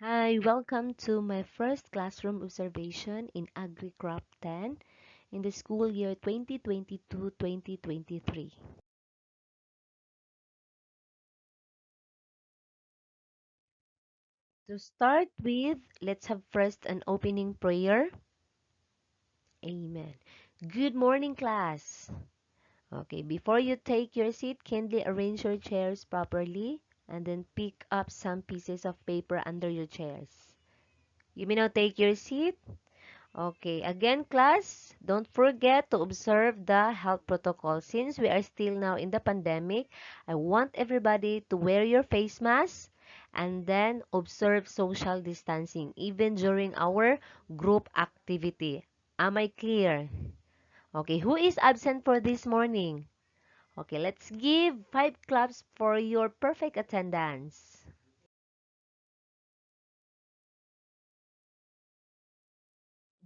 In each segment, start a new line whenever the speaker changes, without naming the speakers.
Hi, welcome to my first classroom observation in AgriCrop 10 in the school year 2022-2023. To start with, let's have first an opening prayer. Amen. Good morning, class. Okay, before you take your seat, kindly arrange your chairs properly and then pick up some pieces of paper under your chairs. You may now take your seat. Okay, again class, don't forget to observe the health protocol. Since we are still now in the pandemic, I want everybody to wear your face mask and then observe social distancing even during our group activity. Am I clear? Okay, who is absent for this morning? Okay, let's give 5 claps for your perfect attendance.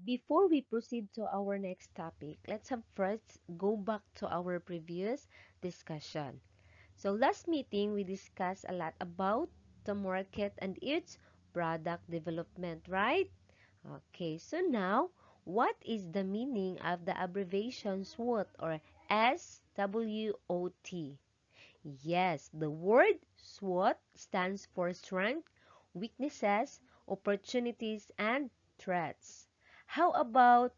Before we proceed to our next topic, let's have first go back to our previous discussion. So last meeting, we discussed a lot about the market and its product development, right? Okay, so now, what is the meaning of the abbreviation SWOT or SWOT? Yes, the word SWOT stands for strength, weaknesses, opportunities, and threats. How about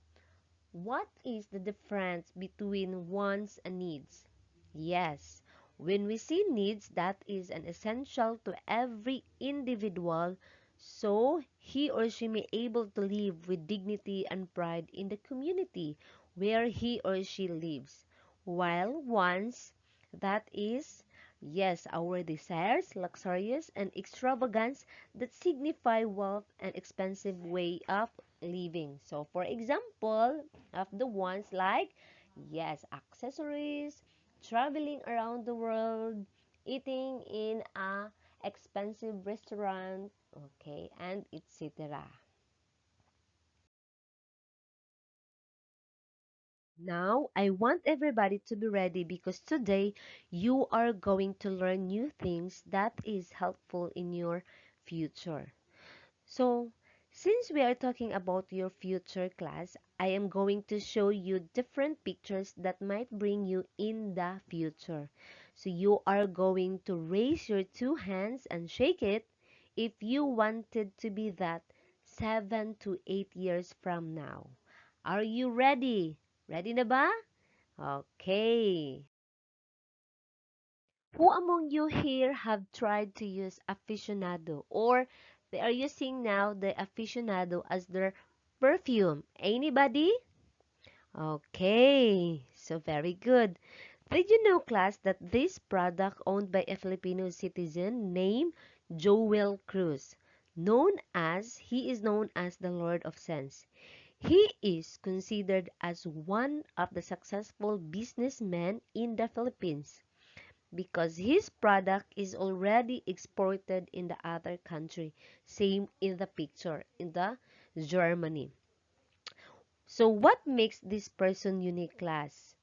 what is the difference between wants and needs? Yes, when we see needs, that is an essential to every individual so he or she may able to live with dignity and pride in the community where he or she lives. While wants, that is, yes, our desires, luxurious and extravagance that signify wealth and expensive way of living. So, for example, of the ones like, yes, accessories, traveling around the world, eating in a expensive restaurant, okay, and etc. Now, I want everybody to be ready because today you are going to learn new things that is helpful in your future. So, since we are talking about your future class, I am going to show you different pictures that might bring you in the future. So, you are going to raise your 2 hands and shake it if you wanted to be that 7 to 8 years from now. Are you ready? Ready na ba? Okay. Who among you here have tried to use aficionado or they are using now the aficionado as their perfume? Anybody? Okay, so very good. Did you know, class, that this product owned by a Filipino citizen named Joel Cruz, he is known as the Lord of Sense. He is considered as one of the successful businessmen in the Philippines because his product is already exported in the other country. Same in the picture, in the Germany. So what makes this person unique, class?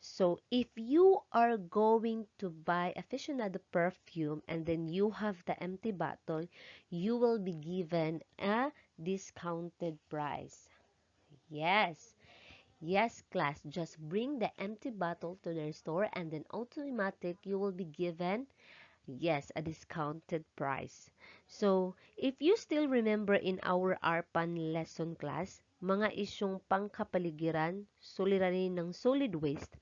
So if you are going to buy aficionado perfume and then you have the empty bottle, you will be given a discounted price. Yes. Yes, class, just bring the empty bottle to their store and then automatic you will be given, yes, a discounted price. So, if you still remember in our ARPAN lesson class, mga isyong pangkapaligiran, suliranin ng solid waste,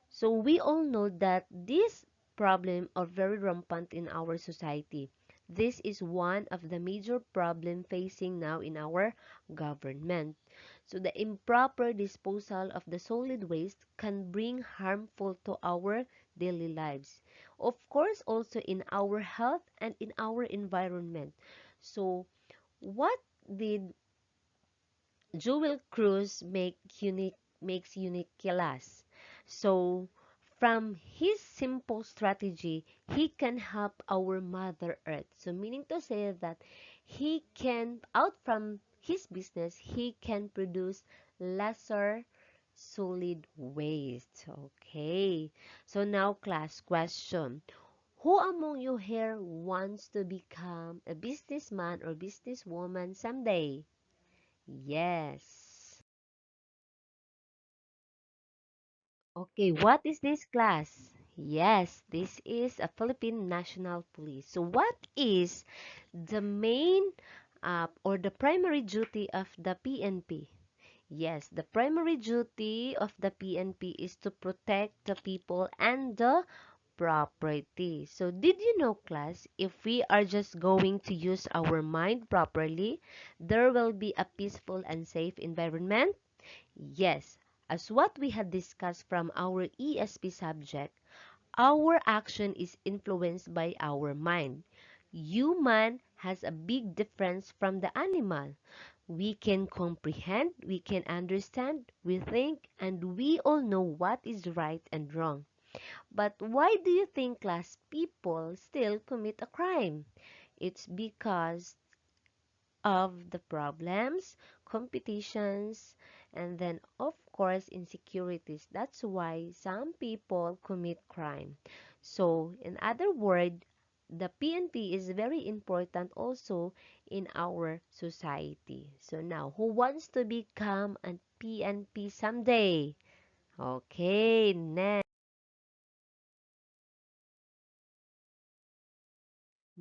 so we all know that this problem are very rampant in our society. This is one of the major problem facing now in our government. So the improper disposal of the solid waste can bring harmful to our daily lives. Of course, also in our health and in our environment. So what did Joel Cruz makes unique Kilas? So from his simple strategy, he can help our Mother Earth. So meaning to say that he can, out from his business, he can produce lesser solid waste. Okay. So now class question. Who among you here wants to become a businessman or businesswoman someday? Yes. Okay, what is this class? Yes, this is a Philippine National Police. So what is the main or the primary duty of the PNP? Yes, the primary duty of the PNP is to protect the people and the property. So did you know, class, if we are just going to use our mind properly, there will be a peaceful and safe environment? Yes, as what we had discussed from our ESP subject, our action is influenced by our mind. Human has a big difference from the animal. We can comprehend, we can understand, we think, and we all know what is right and wrong. But why do you think class people still commit a crime? It's because of the problems, competitions, and then of course insecurities. That's why some people commit crime. So in other words, the PNP is very important also in our society. So now, who wants to become a PNP someday? Okay, next.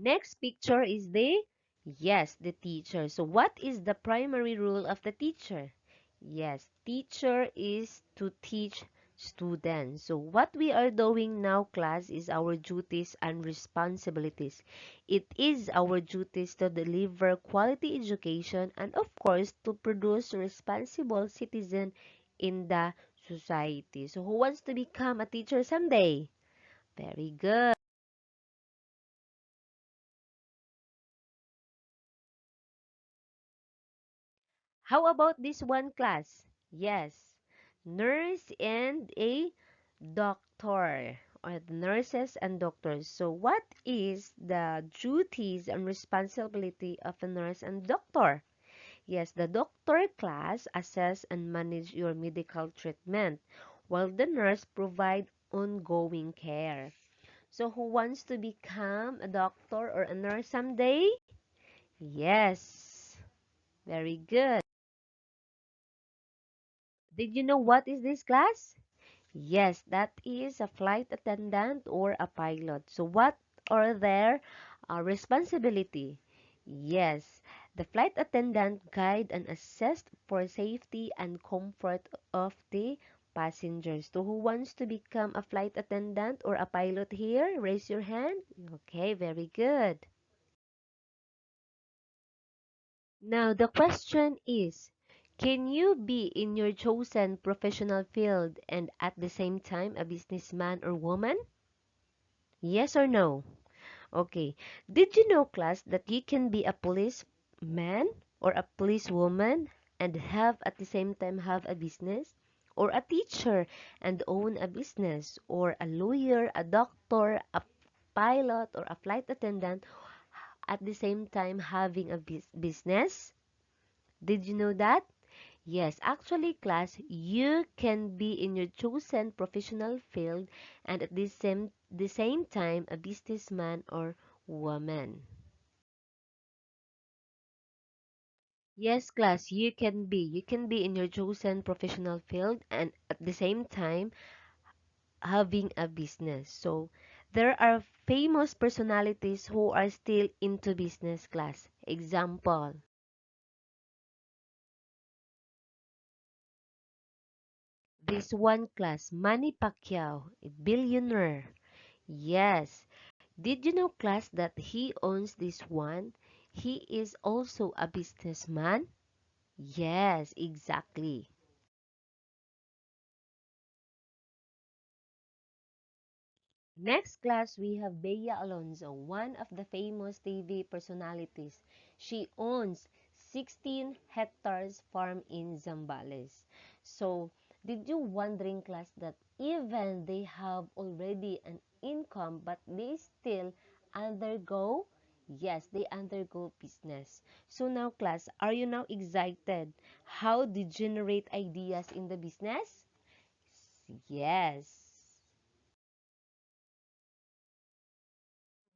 Next picture is the, yes, the teacher. So what is the primary role of the teacher? Yes, teacher is to teach students. So what we are doing now, class, is our duties and responsibilities. It is our duties to deliver quality education and of course to produce responsible citizen in the society. So who wants to become a teacher someday? Very good. How about this one class? Yes, nurse and a doctor, or the nurses and doctors. So what is the duties and responsibility of a nurse and doctor? Yes, the doctor class assess and manage your medical treatment, while the nurse provide ongoing care. So who wants to become a doctor or a nurse someday? Yes, very good. Did you know what is this class? Yes, that is a flight attendant or a pilot. So what are their responsibility? Yes, the flight attendant guide and assess for safety and comfort of the passengers. So who wants to become a flight attendant or a pilot here? Raise your hand. Okay, very good. Now, the question is, can you be in your chosen professional field and at the same time a businessman or woman? Yes or no? Okay. Did you know, class, that you can be a policeman or a policewoman and have at the same time have a business? Or a teacher and own a business? Or a lawyer, a doctor, a pilot, or a flight attendant at the same time having a business? Did you know that? Yes, actually, class, you can be in your chosen professional field and at the same time a businessman or woman. Yes, class, you can be. You can be in your chosen professional field and at the same time having a business. So, there are famous personalities who are still into business, class. Example, this one, class, Manny Pacquiao, a billionaire. Yes. Did you know, class, that he owns this one? He is also a businessman? Yes, exactly. Next class, we have Bea Alonzo, one of the famous TV personalities. She owns 16 hectares farm in Zambales. So, did you wondering, class, that even they have already an income but they still undergo? Yes, they undergo business. So now, class, are you now excited how they generate ideas in the business? Yes.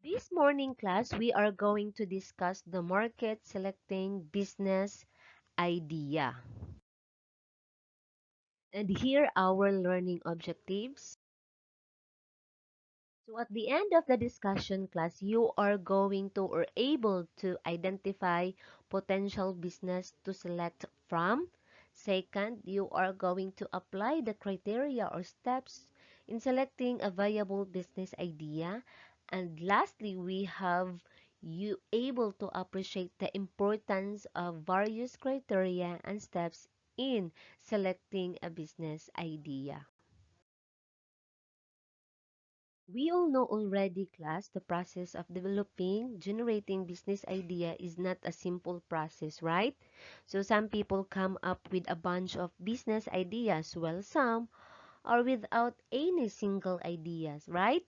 This morning class, we are going to discuss the market selecting business idea. And here our learning objectives. So at the end of the discussion class, you are going to or able to identify potential business to select from. Second, you are going to apply the criteria or steps in selecting a viable business idea. And lastly, we have you able to appreciate the importance of various criteria and steps in selecting a business idea. We all know already, class, the process of developing, generating business idea is not a simple process, right? So some people come up with a bunch of business ideas, while some are without any single ideas, right?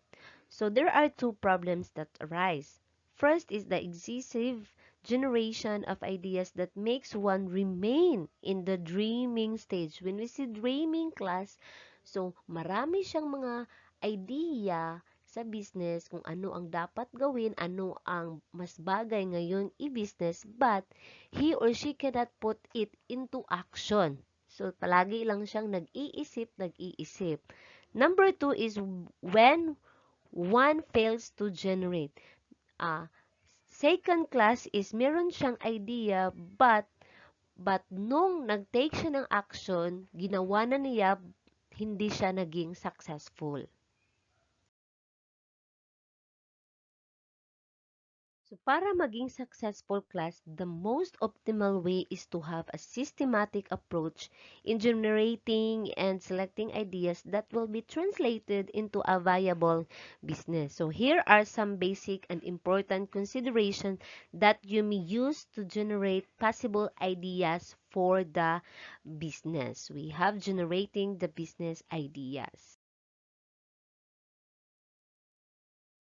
So there are two problems that arise. First is the excessive generation of ideas that makes one remain in the dreaming stage. When we say dreaming, class, so marami siyang mga idea sa business kung ano ang dapat gawin, ano ang mas bagay ngayon i-business, but he or she cannot put it into action. So, palagi lang siyang nag-iisip, nag-iisip. Number two is when one fails to generate. Ah, second class is meron siyang idea, but nung nag-take siya ng action, ginawa na niya, hindi siya naging successful. So, para maging successful class, the most optimal way is to have a systematic approach in generating and selecting ideas that will be translated into a viable business. So, here are some basic and important considerations that you may use to generate possible ideas for the business. We have generating the business ideas.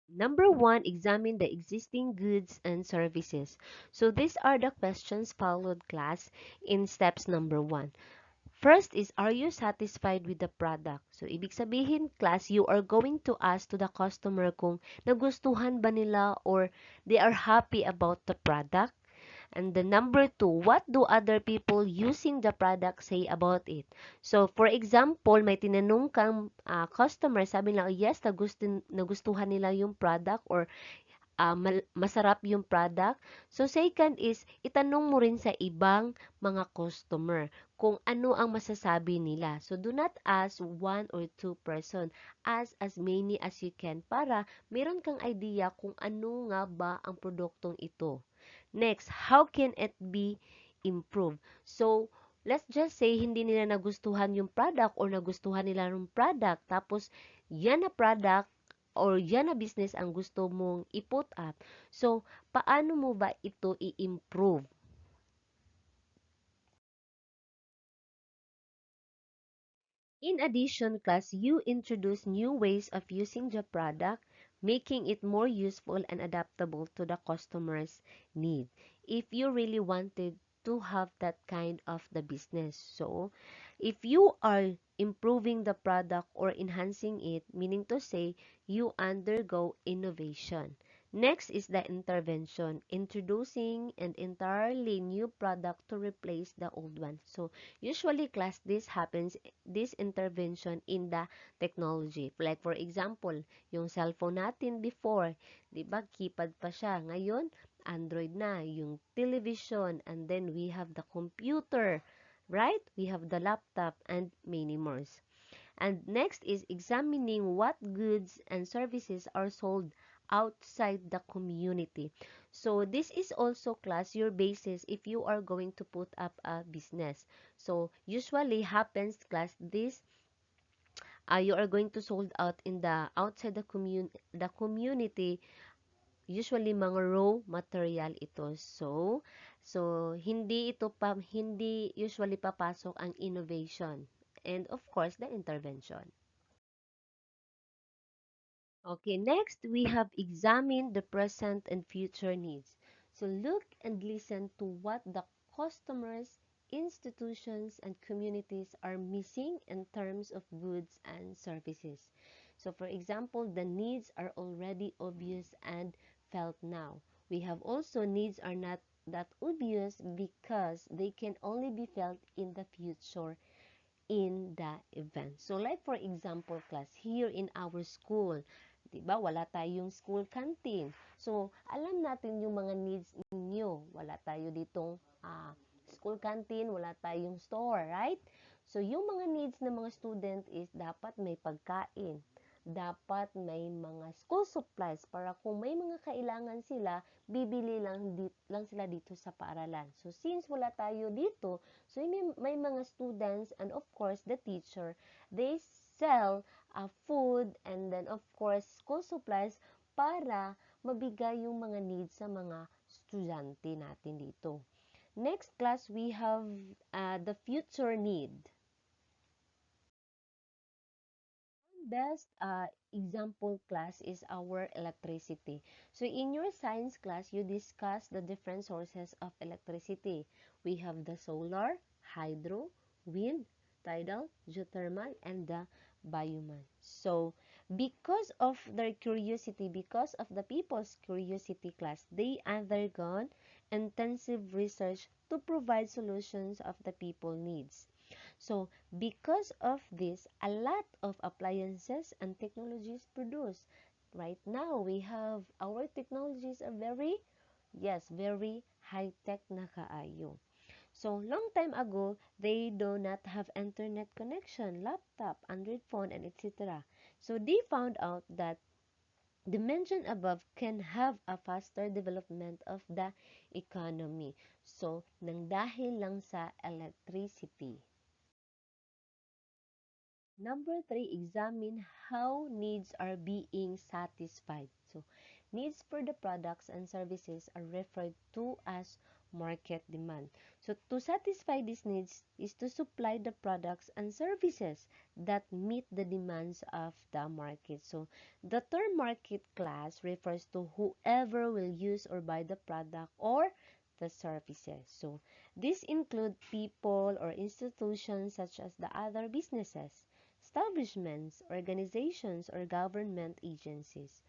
Number one, examine the existing goods and services. So these are the questions followed, class, in steps number one. First is, are you satisfied with the product? So, ibig sabihin, class, you are going to ask to the customer kung nagustuhan ba nila or they are happy about the product. And the number two, what do other people using the product say about it? So, for example, may tinanong kang customer, sabi nila, yes, nagustuhan nila yung product or masarap yung product. So, second is, itanong mo rin sa ibang mga customer kung ano ang masasabi nila. So, do not ask one or two person. Ask as many as you can para meron kang idea kung ano nga ba ang produktong ito. Next, how can it be improved? So, let's just say hindi nila nagustuhan yung product or nagustuhan nila yung product. Tapos, yan na product or yan na business ang gusto mong i-put up. So, paano mo ba ito i-improve? In addition, class, you introduce new ways of using the product, making it more useful and adaptable to the customer's need. If you really wanted to have that kind of the business. So, if you are improving the product or enhancing it, meaning to say, you undergo innovation. Next is the intervention, introducing an entirely new product to replace the old one. So, usually, class, this intervention in the technology. Like, for example, yung cellphone natin before, di ba, keypad pa siya. Ngayon, Android na, yung television, and then we have the computer, right? We have the laptop, and many more. And next is examining what goods and services are sold outside the community. So this is also, class, your basis if you are going to put up a business. So usually happens, class, this you are going to sold out in the outside the community, usually mga raw material ito. So hindi usually papasok ang innovation and of course the intervention. Okay, next we have examined the present and future needs. So look and listen to what the customers, institutions, and communities are missing in terms of goods and services. So for example, the needs are already obvious and felt now. We have also needs are not that obvious because they can only be felt in the future in the event. So like for example, class, here in our school, 'di ba, wala tayong school canteen. So, alam natin yung mga needs ninyo. Wala tayo ditong school canteen, wala tayong store, right? So, yung mga needs ng mga student is dapat may pagkain. Dapat may mga school supplies para kung may mga kailangan sila, bibili lang sila dito sa paaralan. So, since wala tayo dito, so may mga students and of course the teacher, they sell food and then of course school supplies para mabigay yung mga needs sa mga estudyante natin dito. Next class, we have the future need. Best example class is our electricity. So in your science class, you discuss the different sources of electricity. We have the solar, hydro, wind, tidal, geothermal, and the biomass. So because of their curiosity, because of the people's curiosity class, they undergone intensive research to provide solutions of the people needs. So, because of this, a lot of appliances and technologies produced. Right now, we have our technologies are very high-tech na kaayo. So, long time ago, they do not have internet connection, laptop, Android phone, and etc. So, they found out that the mentioned above can have a faster development of the economy. So, nang dahil lang sa electricity. Number three, examine how needs are being satisfied. So, needs for the products and services are referred to as market demand. So, to satisfy these needs is to supply the products and services that meet the demands of the market. So, the term market class refers to whoever will use or buy the product or the services. So, these include people or institutions such as the other businesses, establishments, organizations, or government agencies.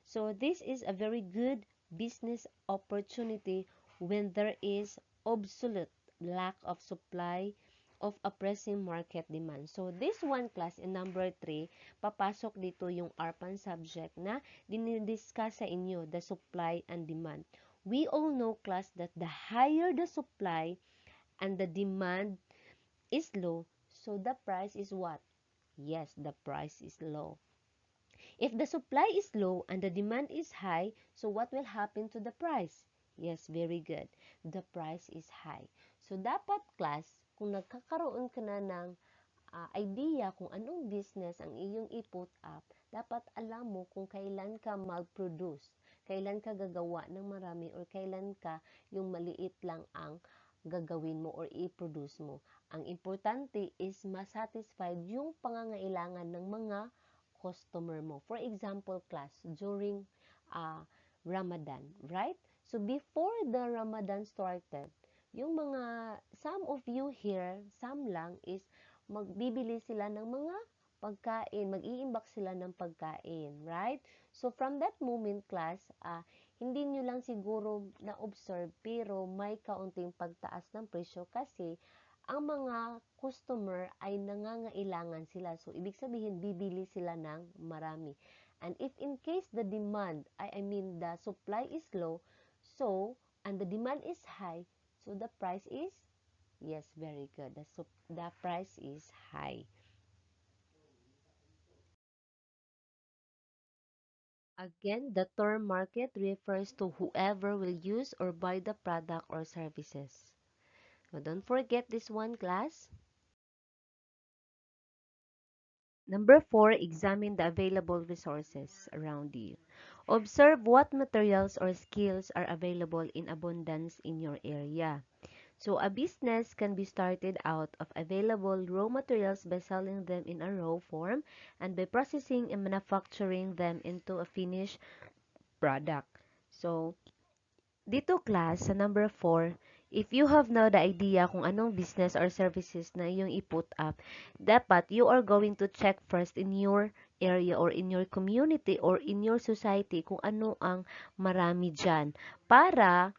So this is a very good business opportunity when there is absolute lack of supply of a pressing market demand. So this one class in number 3, papasok dito yung ARPAN subject na dinidiscuss sa inyo, the supply and demand. We all know class that the higher the supply and the demand is low, so the price is what? Yes, the price is low. If the supply is low and the demand is high, so what will happen to the price? Yes, very good. The price is high. So, dapat class, kung nagkakaroon ka na ng idea kung anong business ang iyong i-put up, dapat alam mo kung kailan ka mag-produce, kailan ka gagawa ng marami, or kailan ka yung maliit lang ang gagawin mo or i-produce mo. Ang importante is masatisfied yung pangangailangan ng mga customer mo. For example, class, during Ramadan, right? So, before the Ramadan started, yung some of you here, some lang is magbibili sila ng mga pagkain, mag-iimbak sila ng pagkain, right? So, from that moment, class, hindi nyo lang siguro na-observe, pero may kaunting pagtaas ng presyo kasi ang mga customer ay nangangailangan sila. So, ibig sabihin, bibili sila ng marami. And if in case the demand, I mean the supply is low, so, and the demand is high, so the price is, yes, very good. The price is high. Again, the term market refers to whoever will use or buy the product or services. So, don't forget this one, class. Number 4, examine the available resources around you. Observe what materials or skills are available in abundance in your area. So, a business can be started out of available raw materials by selling them in a raw form and by processing and manufacturing them into a finished product. So, dito class, sa number 4, if you have now the idea kung anong business or services na iyong i-put up, dapat you are going to check first in your area or in your community or in your society kung ano ang marami dyan para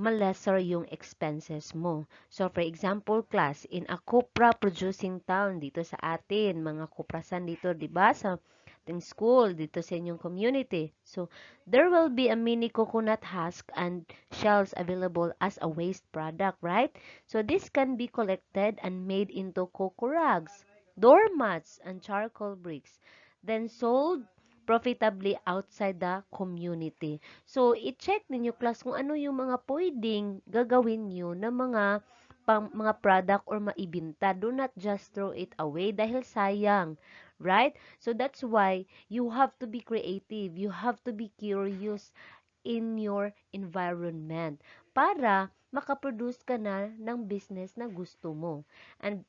ma-lesser yung expenses mo. So, for example, class, in a copra producing town dito sa atin, mga kuprasan dito, di ba, sa ating school, dito sa inyong community. So, there will be a mini coconut husk and shells available as a waste product, right? So, this can be collected and made into coco rugs, doormats, and charcoal bricks, then sold profitably outside the community. So, i-check ninyo class kung ano yung mga pwedeng gagawin nyo na mga product or maibinta. Do not just throw it away dahil sayang. Right? So, that's why you have to be creative. You have to be curious in your environment para makaproduce ka na ng business na gusto mo. And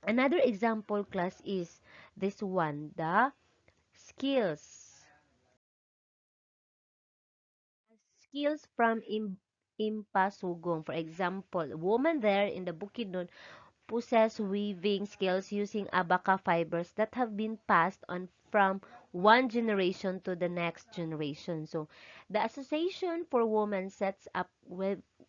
another example class is this one, the skills. Skills from Impasugong. For example, a woman there in the Bukidnon possess weaving skills using abaca fibers that have been passed on from one generation to the next generation. So, the Association for Women sets up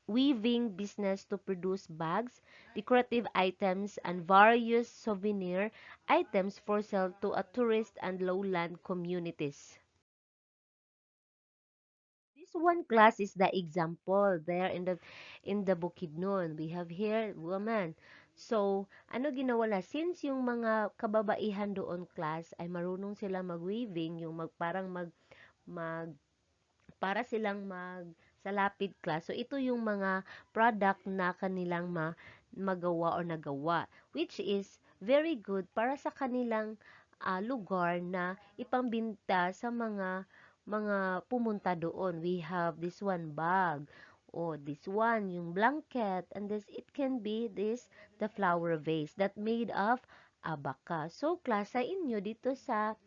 weaving business to produce bags, decorative items, and various souvenir items for sale to a tourist and lowland communities. This one class is the example there in the Bukidnon. We have here woman. So, ano ginawa na? Since yung mga kababaihan doon class ay marunong sila mag-weaving, yung mag para silang sa lapid class. So, ito yung mga product na kanilang magawa or nagawa, which is very good para sa kanilang lugar na ipambinta sa mga pumunta doon. We have this one bag, or this one, yung blanket, and this, it can be this, the flower vase that made of abaca. So, class, sa inyo dito sa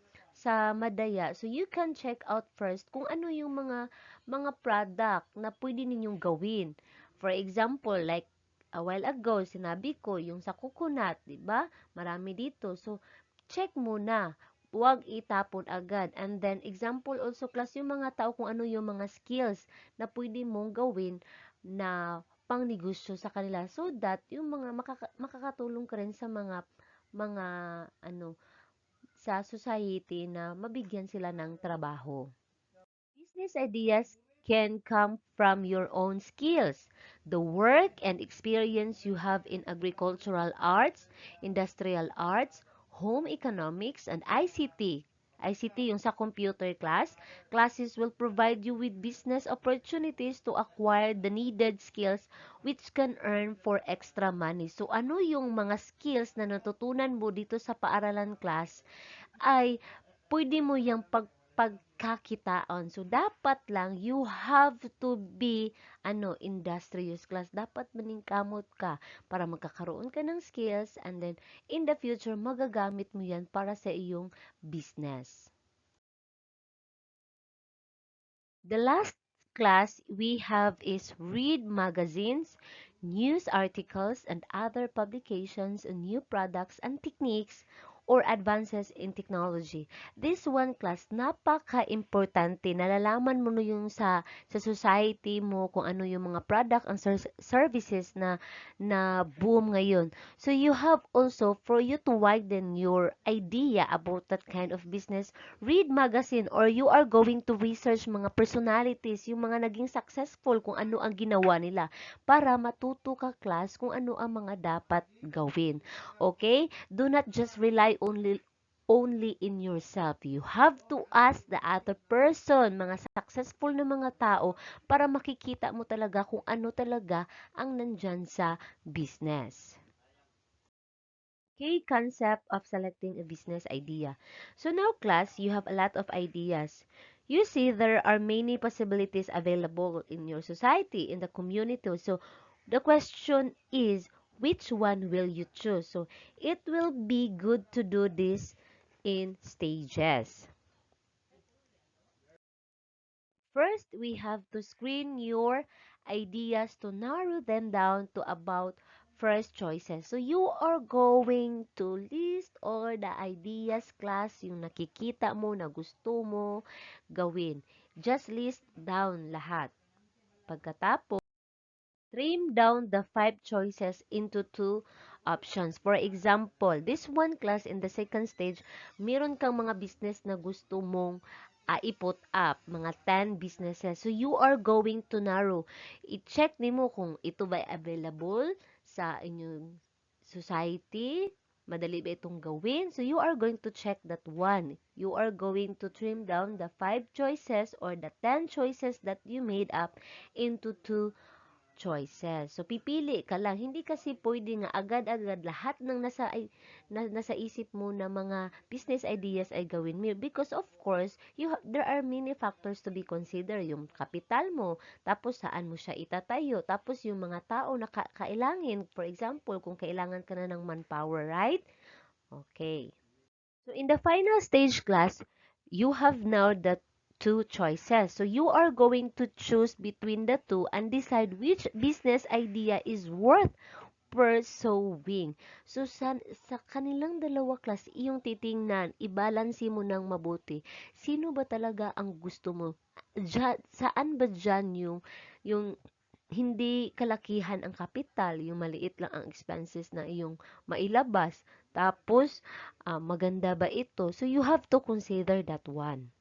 Madaya. So, you can check out first kung ano yung mga product na pwede ninyong gawin. For example, like a while ago, sinabi ko, yung sa coconut, di ba? Marami dito. So, check muna. Huwag itapon agad. And then, example also, class, yung mga tao kung ano yung mga skills na pwede mong gawin na pangnegosyo sa kanila so that yung mga makakatulong ka rin sa mga ano sa society na mabigyan sila ng trabaho. Business ideas can come from your own skills, the work and experience you have in agricultural arts, industrial arts, home economics, and ICT. ICT yung sa computer class, classes will provide you with business opportunities to acquire the needed skills which can earn for extra money. So ano yung mga skills na natutunan mo dito sa paaralan class ay pwede mo yung pagkakitaan. So, dapat lang, you have to be, industrious class. Dapat maningkamot ka para magkakaroon ka ng skills and then, in the future, magagamit mo yan para sa iyong business. The last class we have is read magazines, news articles, and other publications on new products and techniques or advances in technology. This one class, napaka-importante. Nalalaman mo na yung sa society mo kung ano yung mga product and services na boom ngayon. So you have also, for you to widen your idea about that kind of business, read magazine or you are going to research mga personalities, yung mga naging successful, kung ano ang ginawa nila para matuto ka class kung ano ang mga dapat gawin. Okay? Do not just rely only in yourself. You have to ask the other person, mga successful na mga tao, para makikita mo talaga kung ano talaga ang nandyan sa business. Okay, concept of selecting a business idea. So now, class, you have a lot of ideas. You see, there are many possibilities available in your society, in the community. So the question is, which one will you choose? So it will be good to do this in stages. First, we have to screen your ideas to narrow them down to about first choices. So, you are going to list all the ideas, class, yung nakikita mo, na gusto mo gawin. Just list down lahat. Pagkatapos, trim down the 5 choices into 2 options. For example, this one class in the second stage, meron kang mga business na gusto mong i-put up, mga 10 businesses. So, you are going to narrow. I-check nimo kung ito ba available sa inyong society. Madali ba itong gawin? So, you are going to check that one. You are going to trim down the 5 choices or the 10 choices that you made up into 2 choices. So, pipili ka lang. Hindi kasi pwede nga agad-agad lahat ng nasa isip mo na mga business ideas ay gawin mo. Because of course, there are many factors to be considered. Yung kapital mo, tapos saan mo siya itatayo, tapos yung mga tao na kailangin. For example, kung kailangan ka na ng manpower, right? Okay. So, in the final stage class, you have now the 2 choices. So, you are going to choose between the two and decide which business idea is worth pursuing. So, sa kanilang dalawa class, iyong titingnan, ibalansi mo ng mabuti. Sino ba talaga ang gusto mo? Saan ba dyan yung hindi kalakihan ang kapital, yung maliit lang ang expenses na iyong mailabas. Tapos, maganda ba ito? So, you have to consider that one.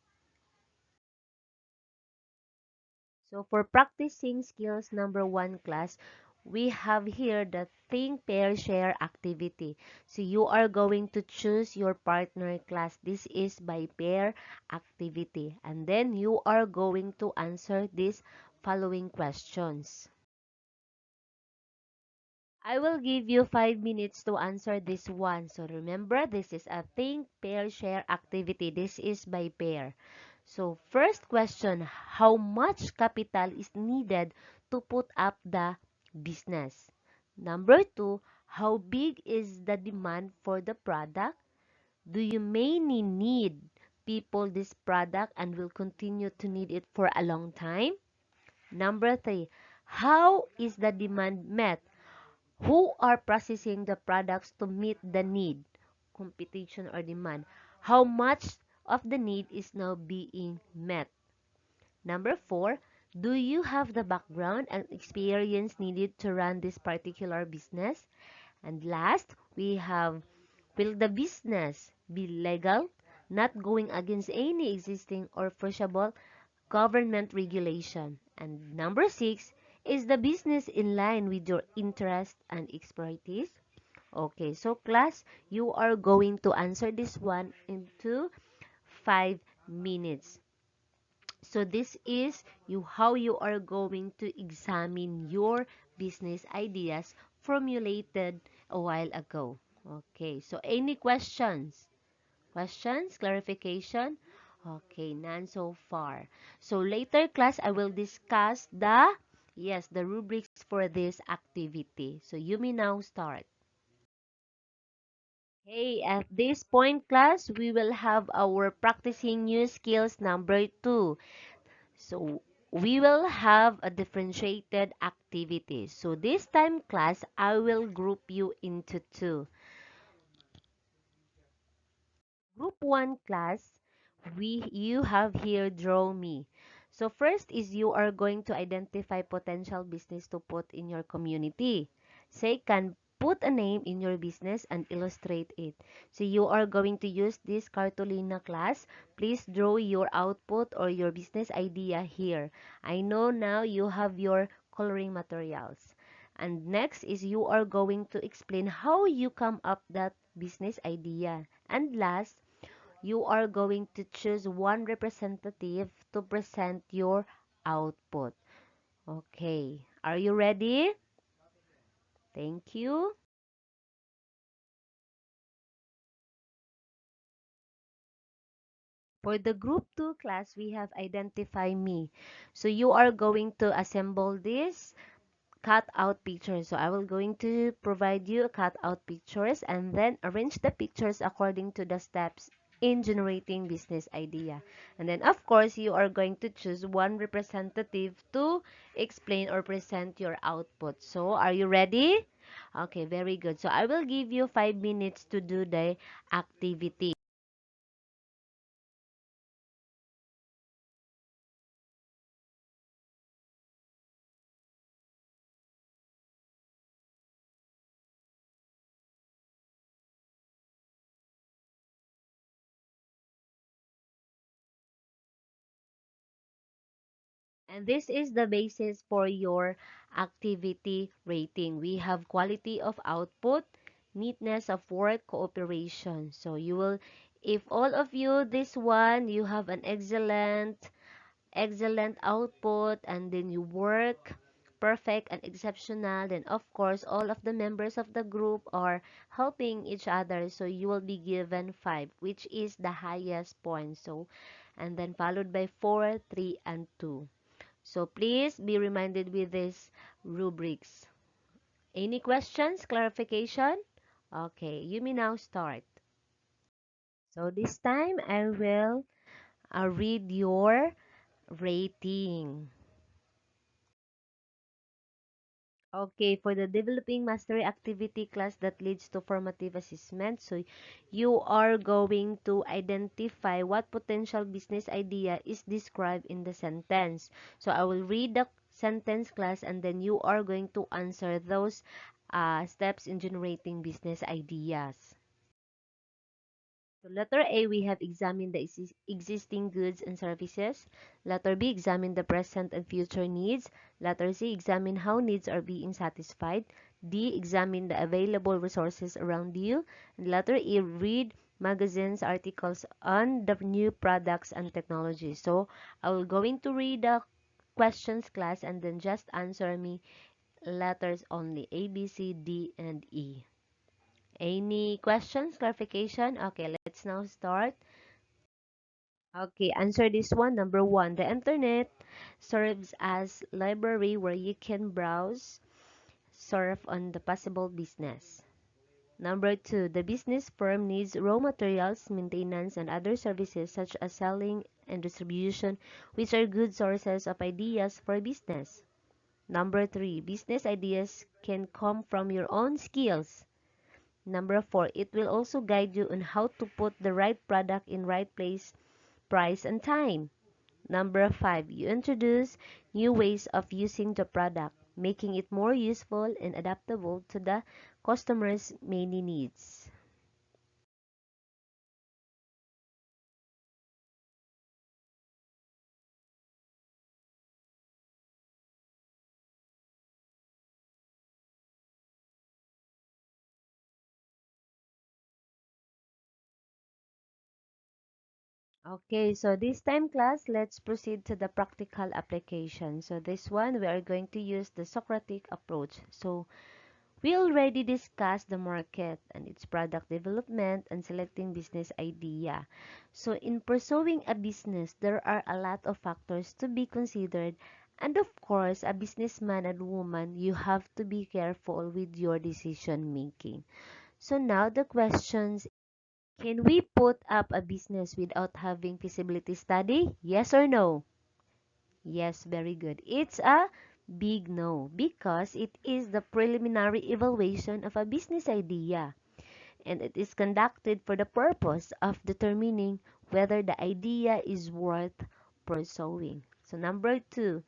So, for practicing skills number 1 class, we have here the think, pair, share activity. So, you are going to choose your partner class. This is by pair activity. And then, you are going to answer these following questions. I will give you 5 minutes to answer this one. So remember, this is a think, pair, share activity. This is by pair. So first question, how much capital is needed to put up the business? Number 2, how big is the demand for the product? Do you mainly need people this product and will continue to need it for a long time? Number 3, how is the demand met? Who are processing the products to meet the need, competition or demand? How much of the need is now being met? Number 4, do you have the background and experience needed to run this particular business? And last, we have, will the business be legal, not going against any existing or foreseeable government regulation? And number 6, is the business in line with your interest and expertise? Okay, so class, you are going to answer this one into 5 minutes. So this is how you are going to examine your business ideas formulated a while ago. Okay, so any questions? Questions? Clarification? Okay, none so far. So later class, I will discuss the rubrics for this activity. So you may now start. Hey, at this point class, we will have our practicing new skills number 2. So we will have a differentiated activity. So this time class, I will group you into 2. Group 1 class, you have here draw me. So first is you are going to identify potential business to put in your community. Second, put a name in your business and illustrate it. So you are going to use this cartolina class. Please draw your output or your business idea here. I know now you have your coloring materials. And next is you are going to explain how you come up that business idea. And last, you are going to choose one representative to present your output. Okay, are you ready? Thank you. For the group 2 class, we have identify me. So you are going to assemble this cut out pictures. So I will going to provide you cut out pictures and then arrange the pictures according to the steps in generating business idea. And then of course, you are going to choose one representative to explain or present your output. So are you ready? Okay, very good. So I will give you 5 minutes to do the activity. And this is the basis for your activity rating. We have quality of output, neatness of work, cooperation. So you will, if all of you, this one, you have an excellent output, and then you work perfect and exceptional, then of course all of the members of the group are helping each other, so you will be given 5, which is the highest point. So and then followed by 4, 3, and 2. So please be reminded with these rubrics. Any questions, clarification? Okay, you may now start. So this time I will read your rating. Okay, for the developing mastery activity class that leads to formative assessment, so you are going to identify what potential business idea is described in the sentence. So I will read the sentence class, and then you are going to answer those steps in generating business ideas. So letter A, we have examined the existing goods and services. Letter B, examine the present and future needs. Letter C, examine how needs are being satisfied. D, examine the available resources around you. And letter E, read magazines, articles on the new products and technology. So I will going to read the questions class, and then just answer me letters only, A, B, C, D, and E. Any questions, clarification? Okay, let's now start. Okay, answer this one. Number one, the internet serves as library where you can browse, surf on the possible business. Number two, the business firm needs raw materials, maintenance, and other services such as selling and distribution, which are good sources of ideas for business. Number three, business ideas can come from your own skills. Number four, it will also guide you on how to put the right product in right place, price, and time. Number five, you introduce new ways of using the product, making it more useful and adaptable to the customer's many needs. Okay, so this time class, let's proceed to the practical application. So this one, we are going to use the Socratic approach. So we already discussed the market and its product development and selecting business idea. So in pursuing a business, there are a lot of factors to be considered. And of course, a businessman and woman, you have to be careful with your decision making. So now the questions, can we put up a business without having feasibility study? Yes or no? Yes, very good. It's a big no because it is the preliminary evaluation of a business idea, and it is conducted for the purpose of determining whether the idea is worth pursuing. So number two,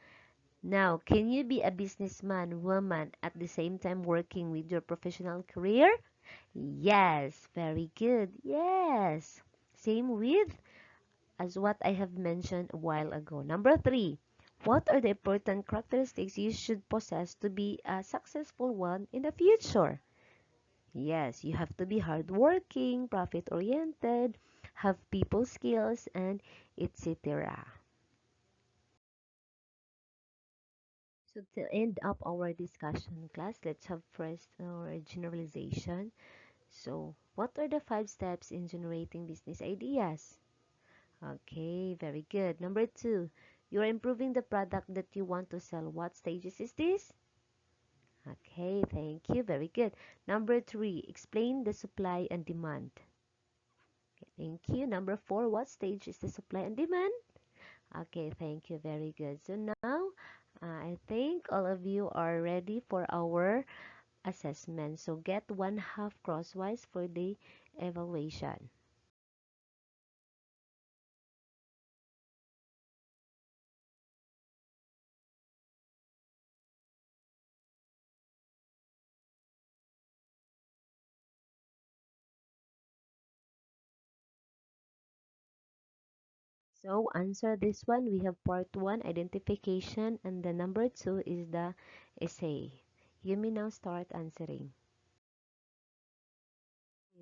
now can you be a businessman, woman at the same time working with your professional career? Yes, very good. Yes. Same with as what I have mentioned a while ago. Number three, what are the important characteristics you should possess to be a successful one in the future? Yes, you have to be hardworking, profit-oriented, have people skills, and etc. So to end up our discussion class, let's have first our generalization. So what are the 5 steps in generating business ideas? Okay, very good. Number two, you're improving the product that you want to sell. What stages is this? Okay, thank you. Very good. Number three, explain the supply and demand. Okay, thank you. Number four, what stage is the supply and demand? Okay, thank you. Very good. So now, I think all of you are ready for our assessment. So get 1/2 crosswise for the evaluation. So answer this one. We have part 1, identification, and the number 2 is the essay. You may now start answering.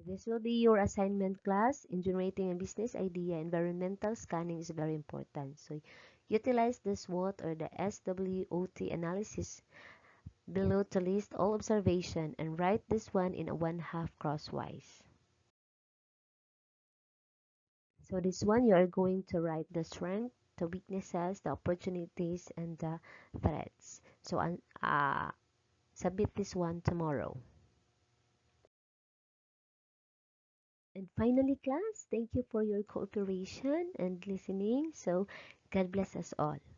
This will be your assignment class. In generating a business idea, environmental scanning is very important. So utilize the SWOT or the SWOT analysis below to list all observation and write this one in a 1/2 crosswise. So this one you are going to write the strength, the weaknesses, the opportunities, and the threats. So submit this one tomorrow. And finally, class, thank you for your cooperation and listening. So God bless us all.